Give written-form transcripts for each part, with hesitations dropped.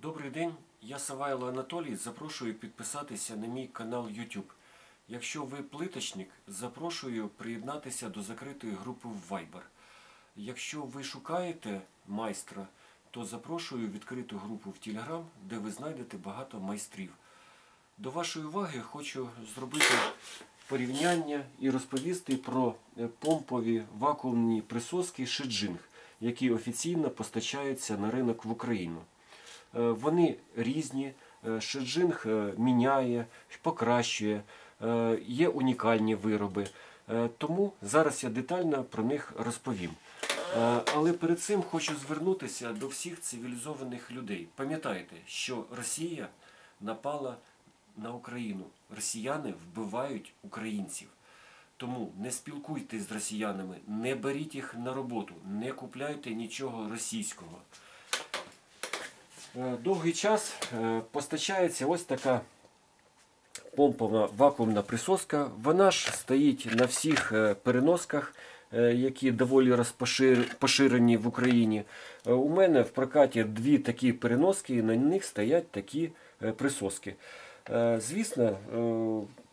Добрий день, я Савайло Анатолій, запрошую підписатися на мій канал YouTube. Якщо ви плиточник, запрошую приєднатися до закритої групи в Viber. Якщо ви шукаєте майстра, то запрошую відкриту групу в Telegram, де ви знайдете багато майстрів. До вашої уваги хочу зробити порівняння і розповісти про помпові вакуумні присоски Шеджинг, які офіційно постачаються на ринок в Україну. Вони різні, Шеджинг міняє, покращує, є унікальні вироби. Тому зараз я детально про них розповім. Але перед цим хочу звернутися до всіх цивілізованих людей. Пам'ятайте, що Росія напала на Україну. Росіяни вбивають українців. Тому не спілкуйтесь з росіянами, не беріть їх на роботу, не купляйте нічого російського. Довгий час постачається ось така помпова вакуумна присоска. Вона ж стоїть на всіх переносках, які доволі поширені в Україні. У мене в прокаті дві такі переноски, і на них стоять такі присоски. Звісно,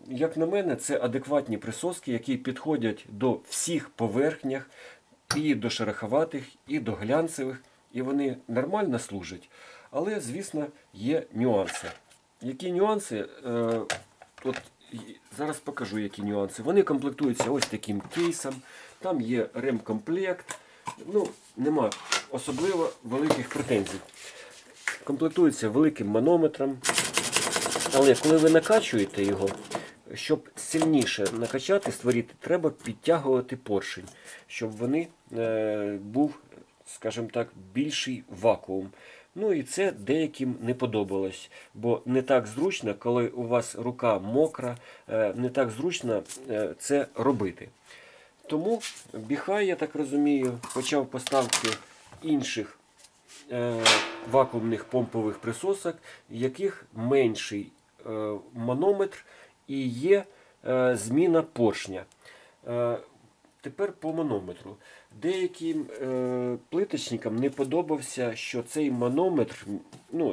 як на мене, це адекватні присоски, які підходять до всіх поверхнях, і до шероховатих, і до глянцевих, і вони нормально служать. Але, звісно, є нюанси. Які нюанси? От зараз покажу, які нюанси. Вони комплектуються ось таким кейсом. Там є ремкомплект. Ну, нема особливо великих претензій. Комплектується великим манометром. Але коли ви накачуєте його, щоб сильніше накачати, створити, треба підтягувати поршень, щоб вони був, скажімо так, більший вакуум. Ну і це деяким не подобалось, бо не так зручно, коли у вас рука мокра, не так зручно це робити. Тому Біхай, я так розумію, почав поставки інших вакуумних помпових присосок, яких менший манометр і є зміна поршня. Тепер по манометру. Деяким плиточникам не подобався, що цей манометр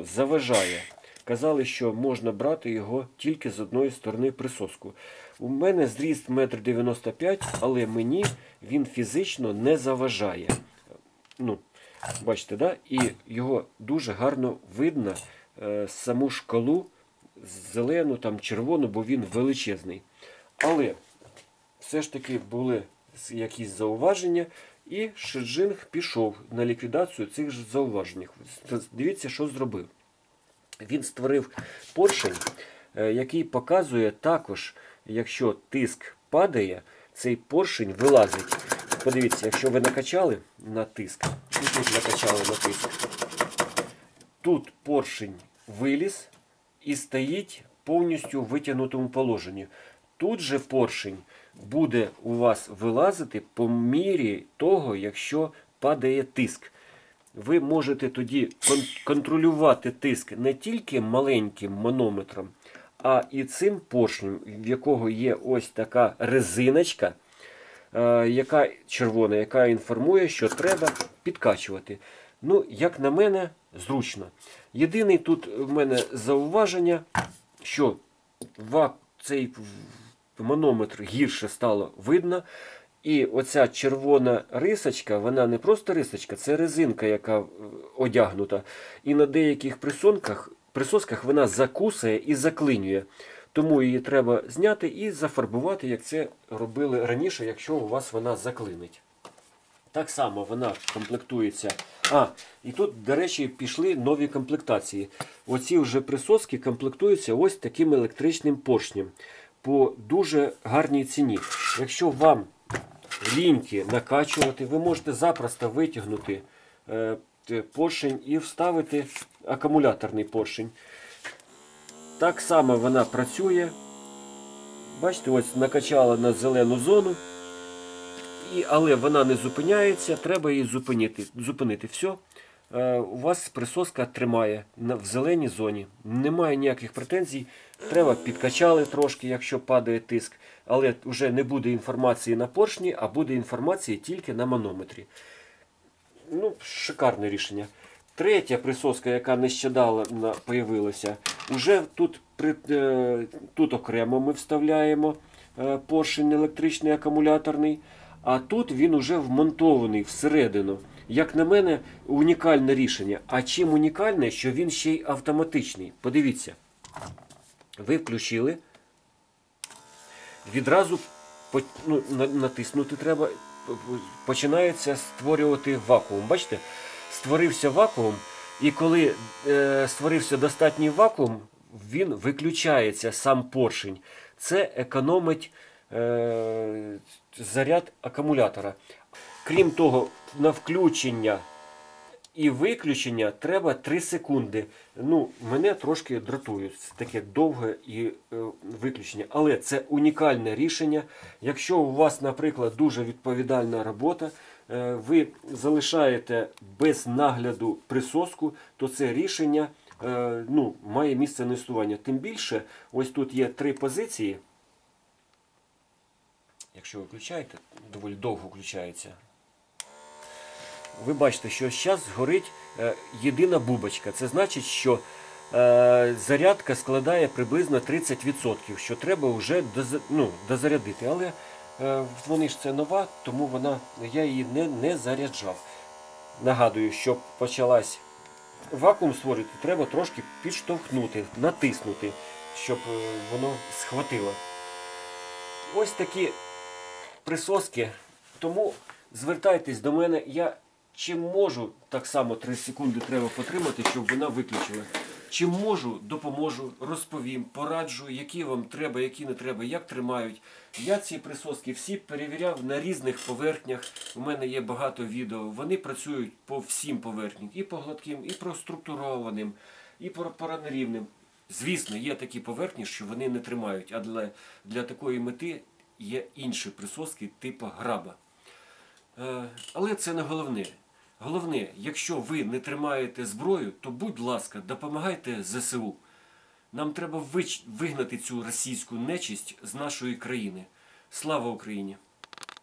заважає. Казали, що можна брати його тільки з одної сторони присоску. У мене зріст 1,95 м, але мені він фізично не заважає. Бачите, да? І його дуже гарно видно, саму шкалу, зелену, там, червону, бо він величезний. Але все ж таки були якісь зауваження, і Шеджинг пішов на ліквідацію цих зауважень. Дивіться, що зробив. Він створив поршень, який показує також, якщо тиск падає, цей поршень вилазить. Подивіться, якщо ви накачали на тиск, і тут накачали на тиск, тут поршень виліз і стоїть повністю в витягнутому положенні. Тут же поршень буде у вас вилазити по мірі того, якщо падає тиск. Ви можете тоді контролювати тиск не тільки маленьким манометром, а і цим поршнем, в якого є ось така резиночка, яка червона, яка інформує, що треба підкачувати. Ну, як на мене, зручно. Єдине тут в мене зауваження, що цей манометр гірше стало видно. І оця червона рисочка, вона не просто рисочка, це резинка, яка одягнута. І на деяких присосках вона закусує і заклинює. Тому її треба зняти і зафарбувати, як це робили раніше, якщо у вас вона заклинить. Так само вона комплектується. І тут, до речі, пішли нові комплектації. Оці вже присоски комплектуються ось таким електричним поршнем по дуже гарній ціні. Якщо вам ліньки накачувати, ви можете запросто витягнути поршень і вставити акумуляторний поршень. Так само вона працює. Бачите, ось накачала на зелену зону. Але вона не зупиняється, треба її зупинити. Все, у вас присоска тримає в зеленій зоні. Немає ніяких претензій. Треба підкачали трошки, якщо падає тиск. Але вже не буде інформації на поршні, а буде інформація тільки на манометрі. Шикарне рішення. Третя присоска, яка нещодавно з'явилася, уже тут окремо ми вставляємо поршень електричний акумуляторний, а тут він уже вмонтований всередину. Як на мене, унікальне рішення. А чим унікальне, що він ще й автоматичний. Подивіться, ви включили, відразу натиснути треба, починається створювати вакуум. Бачите? Створився вакуум, і коли створився достатній вакуум, він виключається, сам поршень. Це економить заряд акумулятора. Крім того, на включення і виключення треба 3 секунди. Мене трошки дратує таке довге виключення. Але це унікальне рішення. Якщо у вас, наприклад, дуже відповідальна робота, ви залишаєте без нагляду присоску, то це рішення має місце на існування. Тим більше, ось тут є 3 позиції. Якщо ви включаєте, доволі довго включається. Ви бачите, що зараз горить єдина бубочка. Це значить, що зарядка складає приблизно 30%, що треба вже дозарядити. Але вони ж це нова, тому я її не заряджав. Нагадую, щоб почалась вакуум створити, треба трошки підштовхнути, натиснути, щоб воно схватило. Ось такі присоски. Тому звертайтесь до мене. Я чим можу, так само 3 секунди треба потримати, щоб вона виключила. Чим можу, допоможу, розповім, пораджу, які вам треба, які не треба, як тримають. Я ці присоски всі перевіряв на різних поверхнях. У мене є багато відео. Вони працюють по всім поверхням. І по гладким, і по структурованим, і по равнорівним. Звісно, є такі поверхні, що вони не тримають. А для такої мети є інші присоски типу граба. Але це не головне. Головне, якщо ви не тримаєте зброю, то, будь ласка, допомагайте ЗСУ. Нам треба вигнати цю російську нечисть з нашої країни. Слава Україні!